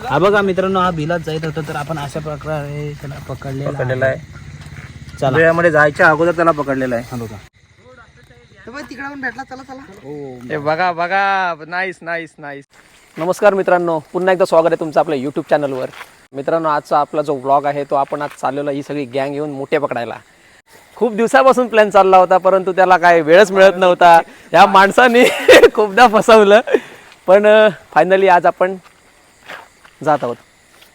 हा बघा मित्रांनो, हा बिलात जायत होता तर आपण अशा प्रकारे त्याला पकडलेला आहे. चला वेळामध्ये जायच्या अगोदर त्याला पकडलेला आहे. हा बघा तिकडे पण भेटला. चला चला. हे बघा बघा, नाईस नाईस नाईस. नमस्कार मित्रांनो, पुन्हा एकदा स्वागत आहे तुमचं आपल्या यूट्यूब चॅनलवर. मित्रांनो, आजचा आपला जो व्लॉग आहे तो आपण आज चाललेलो ही सगळी गँग येऊन मोठे पकडायला. खूप दिवसापासून प्लॅन चालला होता, परंतु त्याला काय वेळच मिळत नव्हता. या माणसाने खूपदा फसवलं, पण फायनली आज आपण जात आहोत.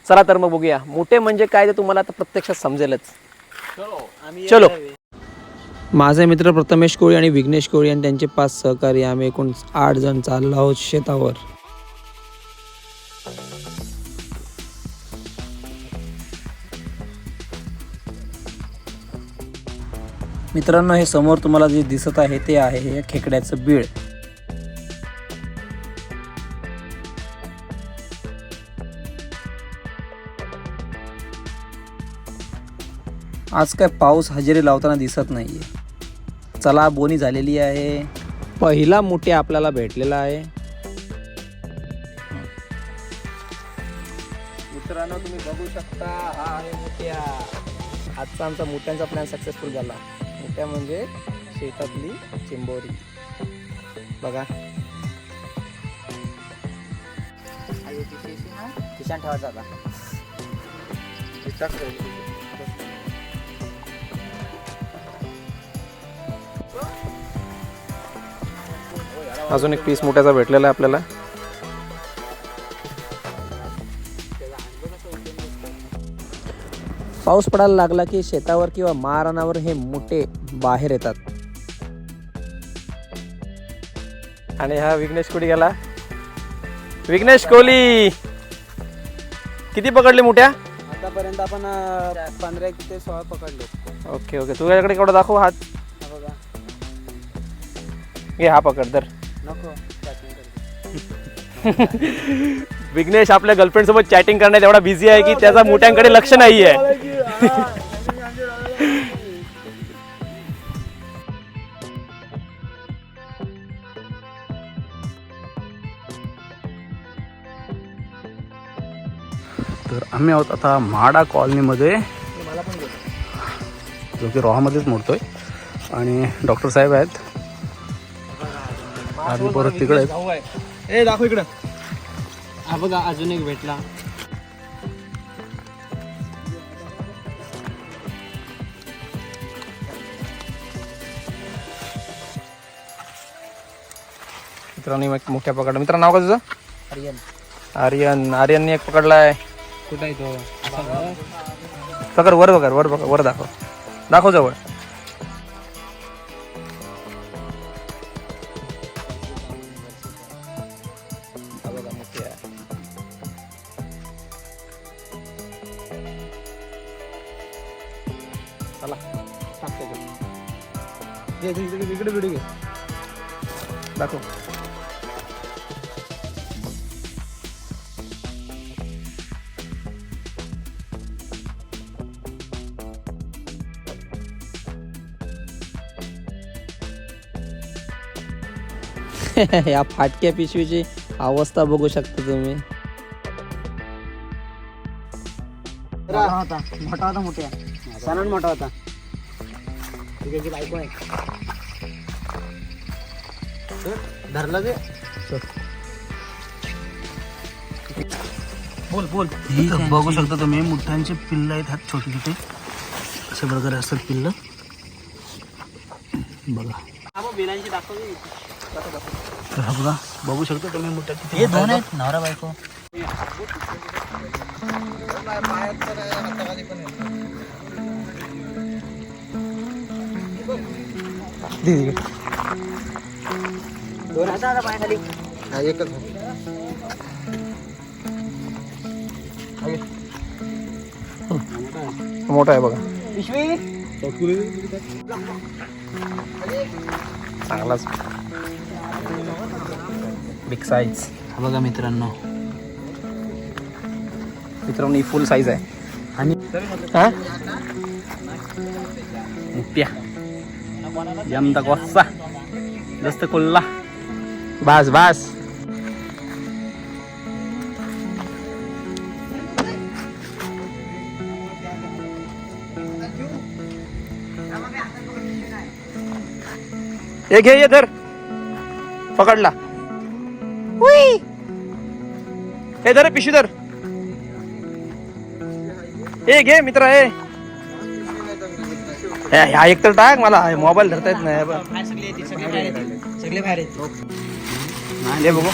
चला तर मग बघूया मोठे म्हणजे काय ते तुम्हाला आता प्रत्यक्षात समजेलच. चलो. माझे मित्र प्रथमेश कोळी आणि विघ्नेश कोळी आणि त्यांचे 5 सहकारी, आम्ही एकूण 8 जण चाललो आहोत शेतावर. मित्रांनो, हे समोर तुम्हाला जे दिसत आहे ते आहे हे खेकड्याचं बीळ. आज काय पाऊस हजेरी लावताना दिसत नाहीये. चला, बोनी झालेली आहे. पहिला मुठ्या आपल्याला भेटलेला आहे. मित्रांनो, तुम्ही बघू शकता, हा आहे मुठ्या. आजचा आमचा मुठ्यांचा प्लॅन सक्सेसफुल झाला. मुठ्या म्हणजे शेतातली चिंबोरी. बघा, किशान ठेवायचा आता. अजून एक पीस मोठ्याचा भेटलेला आहे आपल्याला. पाऊस पडायला लागला की शेतावर किंवा मारानावर हे मोठे बाहेर येतात. आणि हा विघ्नेश कोळी गेला. विघ्नेश कोळी, किती पकडले मोठ्या? आतापर्यंत आपण 15 ते 16 पकडले. ओके ओके, तुझ्याकडे केवढा दाखव हात. बघा, घे, हा पकड तर. नको विघ्नेश आपल्या गर्लफ्रेंड सोबत चॅटिंग करण्यात एवढा बिझी आहे की त्याचा मोठ्यांकडे लक्ष नाहीये. तर आम्ही आहोत आता म्हाडा कॉलनीमध्ये, जो की रोहामध्येच मोडतोय. आणि डॉक्टर साहेब आहेत आणि परत तिकडे आहेत. ए, दाखव इकडं. हा बघा, अजून एक भेटला. मित्रांनो, एक मोठ्या पकडला. मित्रांनो, नाव का तुझं? आर्यन. आर्यन. आर्यनने एक पकडलाय. कुठं आहे तो? पकड, वर बघा, वर बघा, वर दाखव. दाखव जवळ. चला, इकडे व्हिडिओ घे, दाखव. या फाटक्या पिशवीची अवस्था बघू शकता तुम्ही. मोठा होता मोठ्या. सणन मोठा होता. तिकडची बायको आहे. धरलं ते. बोल बोल. बघू शकता तुम्ही, मुठ्यांचे पिल्ल आहेत. हात छोटे छोटे अशा प्रकारे असतात पिल्ल. बघा, बिलांची दाखवली. तर हा बघा, बघू शकता तुम्ही मुठ्या किती. हे 2 आहेत, नवरा बायको. दोन हात पायाखाली. एकच मोठा आहे बघा. पिशवी चांगलाच बिग साईज. हा बघा मित्रांनो, मित्रांनो, ही फुल साईज आहे. आणि हा मुठ्या यंदा कोस्सा जास्त कोल्ला. बास बास. हे घे, ये धर. पकडला. हुई. हे धर पिशवी धर. ए घे मित्र हे. ह्या एक तर टाक, मला मोबाईल धरता येत नाही. सगळे बाहेर येतो. हे बघू.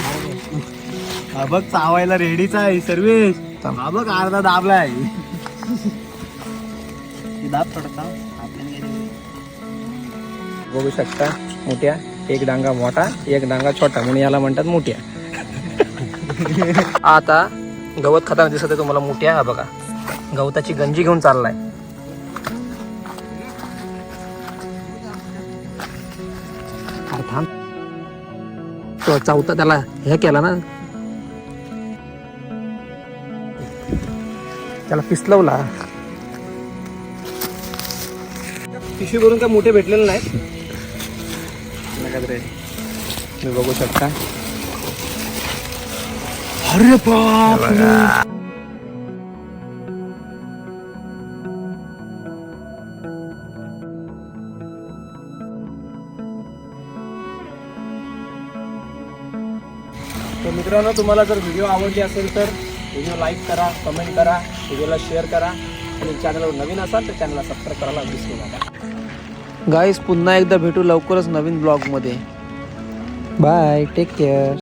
हा बघ चावायला रेडीचा आहे सर्वेश. हा बघ अर्धा दाबलाय. दाब थोडासा आपल्याला बघू शकता मोठ्या, एक डांगा मोठा, एक डांगा छोटा, म्हणून याला म्हणतात मोठ्या. आता गवत खाताना दिसत आहे तुम्हाला मोठ्या. हा बघा, गवताची गंजी घेऊन चाललाय. अरे थांब, तो चौथा त्याला हे केला ना, त्याला पिसलवला. पिशवी भरून काय मोठे भेटलेले नाहीत. तुम्ही बघू शकता. अरे बाप, तर मित्रांनो, तुम्हाला जर व्हिडिओ आवडली असेल तर व्हिडिओ लाईक करा, कमेंट करा, व्हिडिओला शेअर करा आणि चॅनलवर नवीन असाल तर चॅनलला सबस्क्राईब करायला विसरू नका. गाईस, पुन्हा एकदा भेटू लवकरच नवीन ब्लॉगमध्ये. Bye, take care.